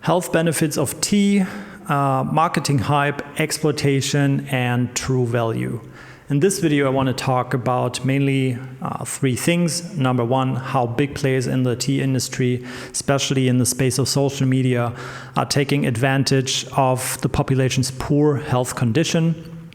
Health benefits of tea, marketing hype, exploitation, and true value. In this video, I want to talk about mainly three things. Number one, how big players in the tea industry, especially in the space of social media, are taking advantage of the population's poor health condition.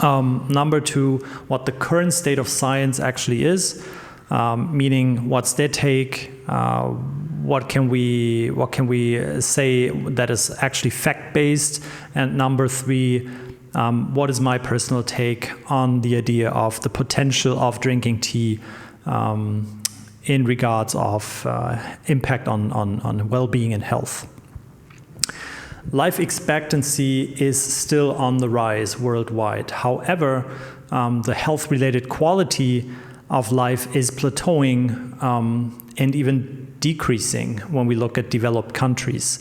Number two, what the current state of science actually is, meaning what's their take, what can we say that is actually fact-based, and number three, what is my personal take on the idea of the potential of drinking tea in regards of impact on well-being and health. Life expectancy is still on the rise worldwide. However, the health-related quality of life is plateauing and even decreasing when we look at developed countries.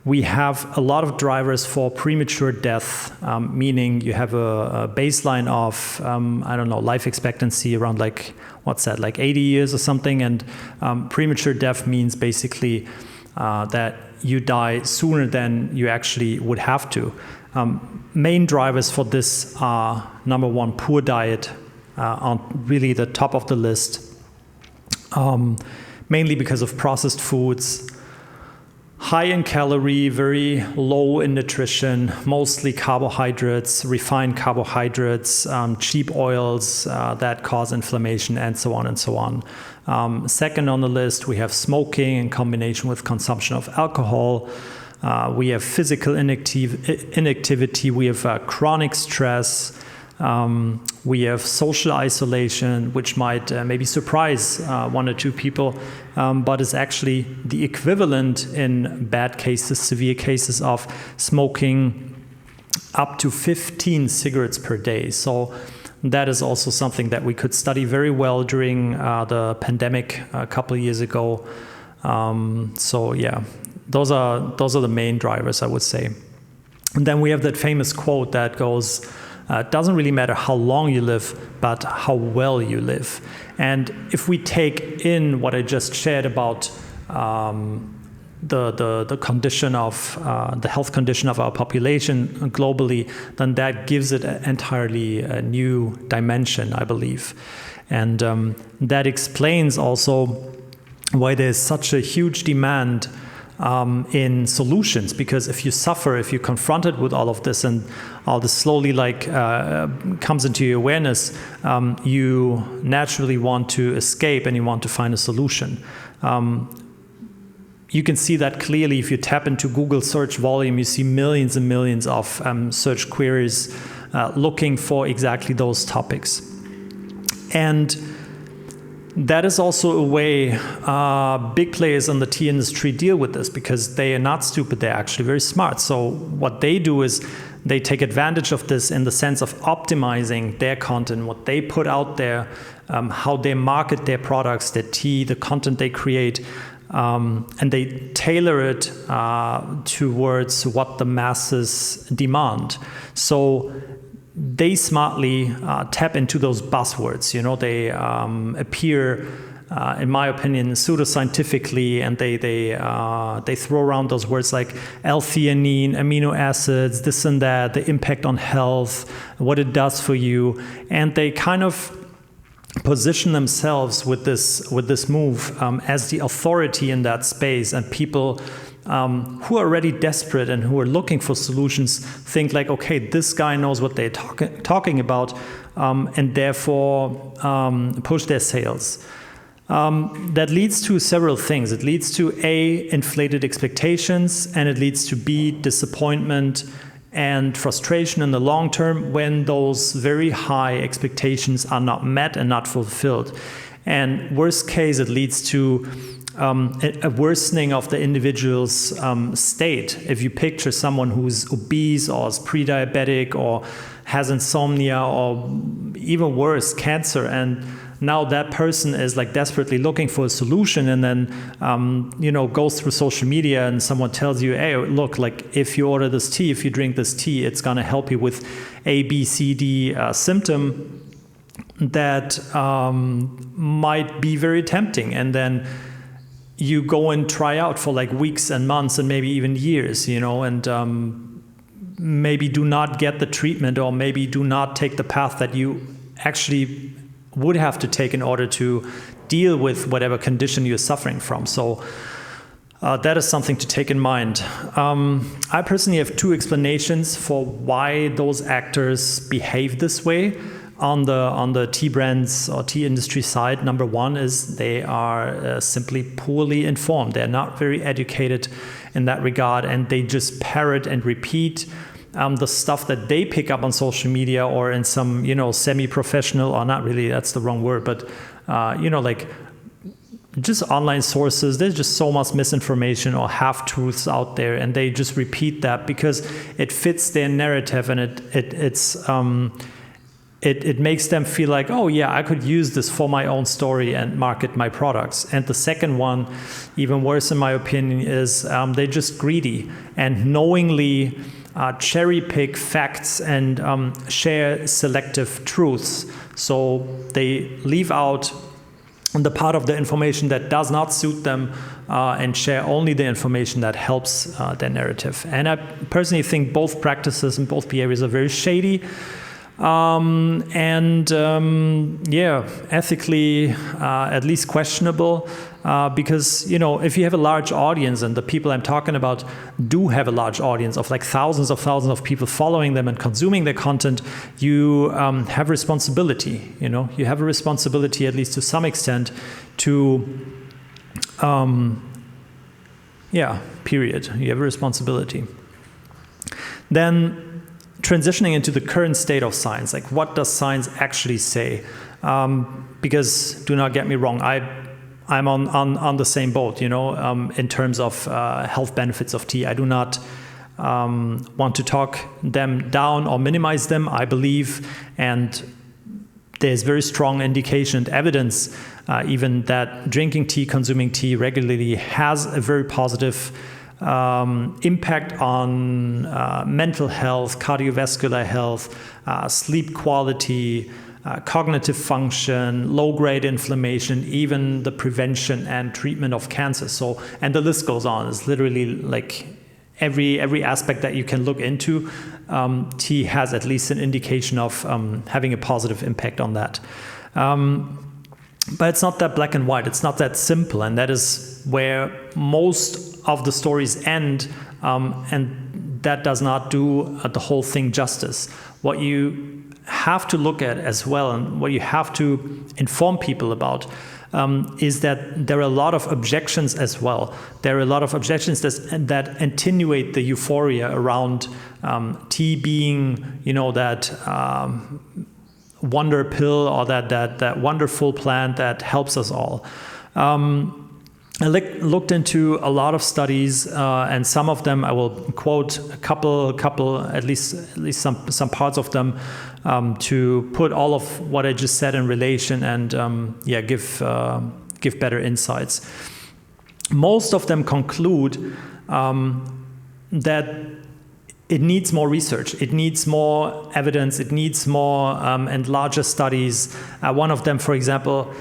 We have a lot of drivers for premature death, meaning you have a baseline of, life expectancy around like 80 years or something, and premature death means basically that you die sooner than you actually would have to. Main drivers for this are, number one, poor diet, on really the top of the list, mainly because of processed foods, high in calorie, very low in nutrition, mostly carbohydrates, refined carbohydrates, cheap oils that cause inflammation, and so on and so on. Second on the list, we have smoking in combination with consumption of alcohol. We have physical inactivity, we have chronic stress, we have social isolation, which might maybe surprise one or two people, but is actually the equivalent in bad cases, severe cases, of smoking up to 15 cigarettes per day. So that is also something that we could study very well during the pandemic a couple of years ago. Those are the main drivers, I would say. And then we have that famous quote that goes, it doesn't really matter how long you live, but how well you live. And if we take in what I just shared about the condition of the health condition of our population globally, then that gives it entirely a new dimension, I believe. And that explains also why there's such a huge demand in solutions, because if you're confronted with all of this and all this slowly comes into your awareness, you naturally want to escape and you want to find a solution. You can see that clearly if you tap into Google search volume. You see millions and millions of search queries looking for exactly those topics. And that is also a way big players in the tea industry deal with this, because they are not stupid, they're actually very smart. So what they do is they take advantage of this in the sense of optimizing their content, what they put out there, how they market their products, their tea, the content they create, and they tailor it towards what the masses demand. So they smartly tap into those buzzwords. They appear, in my opinion, pseudoscientifically, and they throw around those words like L-theanine, amino acids, this and that, the impact on health, what it does for you, and they kind of position themselves with this move as the authority in that space, and people who are already desperate and who are looking for solutions think like, okay, this guy knows what they're talking about, and therefore push their sales. That leads to several things. It leads to A, inflated expectations, and it leads to B, disappointment and frustration in the long term when those very high expectations are not met and not fulfilled. And worst case, it leads to a worsening of the individual's state. If you picture someone who's obese or is pre-diabetic or has insomnia or even worse, cancer, and now that person is like desperately looking for a solution, and then goes through social media and someone tells you, hey, look, like if you order this tea, if you drink this tea, it's going to help you with A, B, C, D symptom, that might be very tempting. And then you go and try out for like weeks and months and maybe even years, and maybe do not get the treatment, or maybe do not take the path that you actually would have to take in order to deal with whatever condition you're suffering from. So that is something to take in mind. I personally have two explanations for why those actors behave this way on the tea brands or tea industry side. Number one is they are simply poorly informed. They're not very educated in that regard, and they just parrot and repeat the stuff that they pick up on social media or in some, semi-professional, or not really, that's the wrong word, but, like just online sources. There's just so much misinformation or half-truths out there, and they just repeat that because it fits their narrative, and it makes them feel like, oh yeah, I could use this for my own story and market my products. And the second one, even worse in my opinion, is they're just greedy and knowingly cherry pick facts and share selective truths. So they leave out the part of the information that does not suit them and share only the information that helps their narrative. And I personally think both practices and both behaviors are very shady. Ethically at least questionable, because if you have a large audience, and the people I'm talking about do have a large audience of like thousands of people following them and consuming their content, you have responsibility. You have a responsibility, at least to some extent, to period. You have a responsibility. Then, transitioning into the current state of science, like what does science actually say? Because do not get me wrong, I'm on the same boat, in terms of health benefits of tea. I do not want to talk them down or minimize them. I believe, and there's very strong indication and evidence even that drinking tea, consuming tea regularly has a very positive impact on mental health, cardiovascular health, sleep quality, cognitive function, low-grade inflammation, even the prevention and treatment of cancer. So, and the list goes on. It's literally like every aspect that you can look into. Tea has at least an indication of having a positive impact on that. But it's not that black and white. It's not that simple, and that is where most of the stories end, and that does not do the whole thing justice. What you have to look at as well, and what you have to inform people about, is that there are a lot of objections as well. There are a lot of objections that attenuate the euphoria around tea being, that wonder pill, or that wonderful plant that helps us all. I looked into a lot of studies, and some of them I will quote a couple, at least some parts of them, to put all of what I just said in relation and give better insights. Most of them conclude that it needs more research, it needs more evidence, it needs more and larger studies. One of them, for example,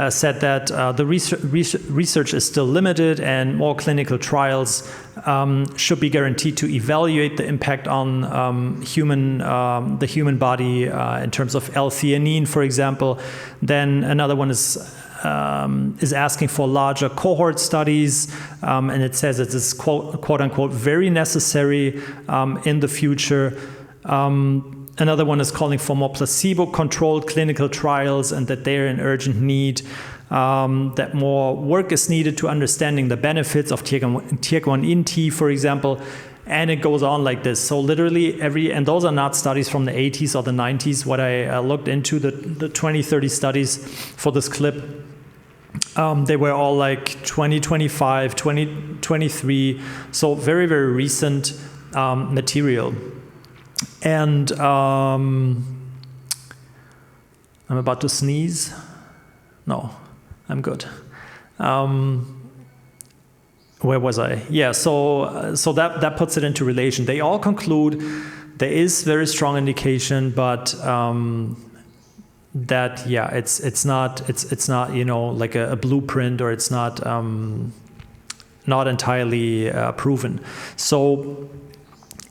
said that the research is still limited, and more clinical trials should be guaranteed to evaluate the impact on the human body in terms of L-theanine, for example. Then another one is asking for larger cohort studies, and it says it is quote unquote very necessary in the future. Another one is calling for more placebo-controlled clinical trials, and that they're in urgent need, that more work is needed to understanding the benefits of tiaguanyin tea, for example, and it goes on like this. So literally and those are not studies from the 80s or the 90s. What I looked into, the 20-30 studies for this clip, they were all like 2025, 2023, so very, very recent material. And I'm about to sneeze. No, I'm good. Where was I? Yeah, so that puts it into relation. They all conclude there is very strong indication, but that it's not like a blueprint, or it's not not entirely proven. So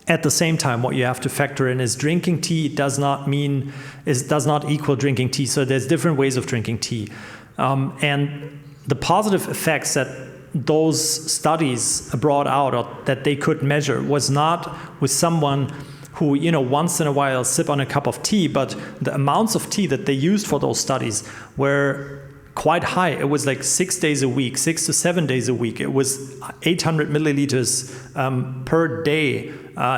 at the same time, what you have to factor in is drinking tea does not equal drinking tea. So there's different ways of drinking tea. And the positive effects that those studies brought out or that they could measure was not with someone who, once in a while sip on a cup of tea, but the amounts of tea that they used for those studies were quite high. It was like 6 days a week, 6 to 7 days a week. It was 800 milliliters per day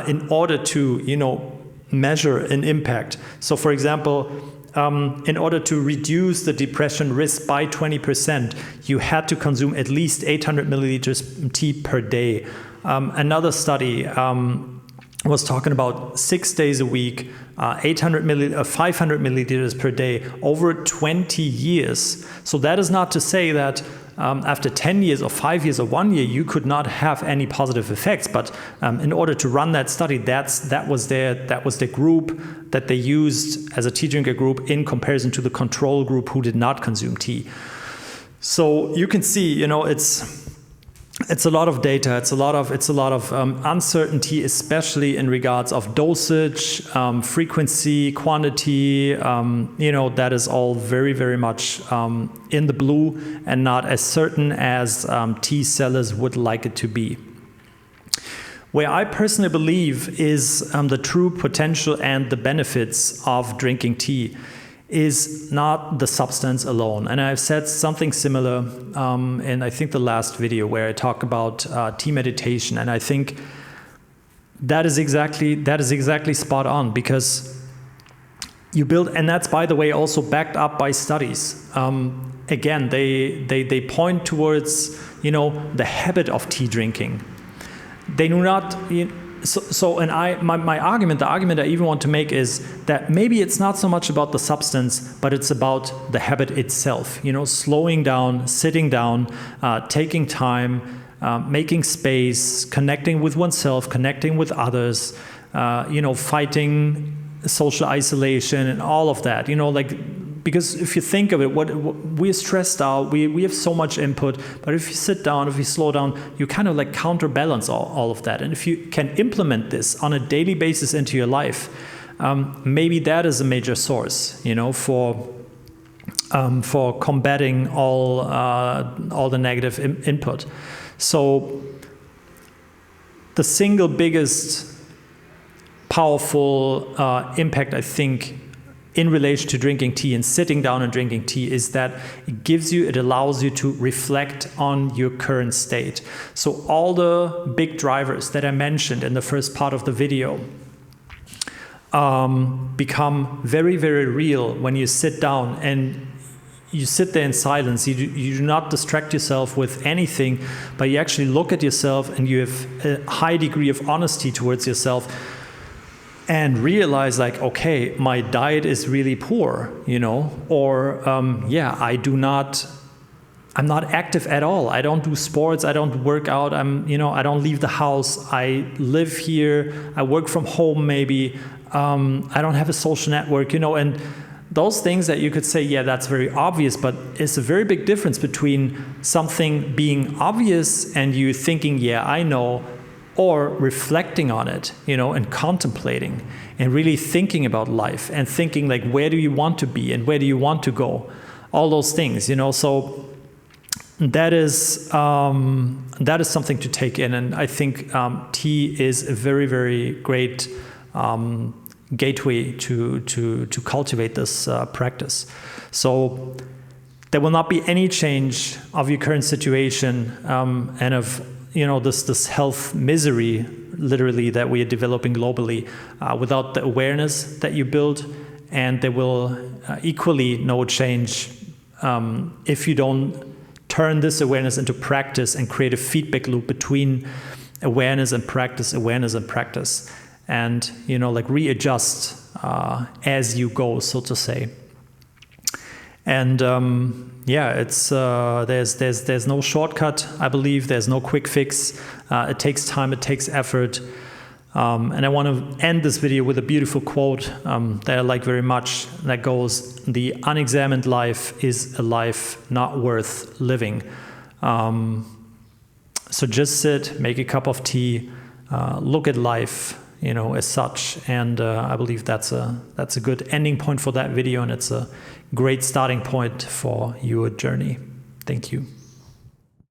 in order to, measure an impact. So for example, in order to reduce the depression risk by 20%, you had to consume at least 800 milliliters tea per day. Another study was talking about 6 days a week, 500 milliliters per day over 20 years. So that is not to say that after 10 years or 5 years or 1 year, you could not have any positive effects. But in order to run that study, that was the group that they used as a tea drinker group in comparison to the control group who did not consume tea. So you can see, it's a lot of data. It's a lot of uncertainty, especially in regards of dosage, frequency, quantity. That is all very, very much in the blue and not as certain as tea sellers would like it to be. Where I personally believe is the true potential and the benefits of drinking tea is not the substance alone. And I've said something similar in, I think, the last video where I talk about tea meditation. And I think that is exactly spot on, because you build, and that's, by the way, also backed up by studies. Again, they point towards, the habit of tea drinking. They do not, my argument, the argument I even want to make is that maybe it's not so much about the substance, but it's about the habit itself. Slowing down, sitting down, taking time, making space, connecting with oneself, connecting with others, fighting social isolation and all of that. Because if you think of it, what we're stressed out, we have so much input, but if you sit down, if you slow down, you kind of like counterbalance all of that. And if you can implement this on a daily basis into your life, maybe that is a major source, for combating all the negative input. So the single biggest powerful impact, I think, in relation to drinking tea and sitting down and drinking tea is that it allows you to reflect on your current state. So all the big drivers that I mentioned in the first part of the video become very, very real when you sit down and you sit there in silence. You do not distract yourself with anything, but you actually look at yourself and you have a high degree of honesty towards yourself and realize like, okay, my diet is really poor, or I'm not active at all. I don't do sports. I don't work out. I don't leave the house. I live here. I work from home maybe. I don't have a social network, and those things that you could say, yeah, that's very obvious, but it's a very big difference between something being obvious and you thinking, yeah, I know, or reflecting on it, and contemplating and really thinking about life and thinking like, where do you want to be and where do you want to go? All those things, So that is something to take in. And I think tea is a very, very great gateway to cultivate this practice. So there will not be any change of your current situation and of this health misery, literally, that we are developing globally without the awareness that you build, and there will equally no change if you don't turn this awareness into practice and create a feedback loop between awareness and practice, and readjust as you go, so to say. And it's there's no shortcut. I believe there's no quick fix. It takes time. It takes effort. And I want to end this video with a beautiful quote that I like very much. That goes, "The unexamined life is a life not worth living." So just sit, make a cup of tea, look at life, as such. And I believe that's a good ending point for that video, and it's a great starting point for your journey. Thank you.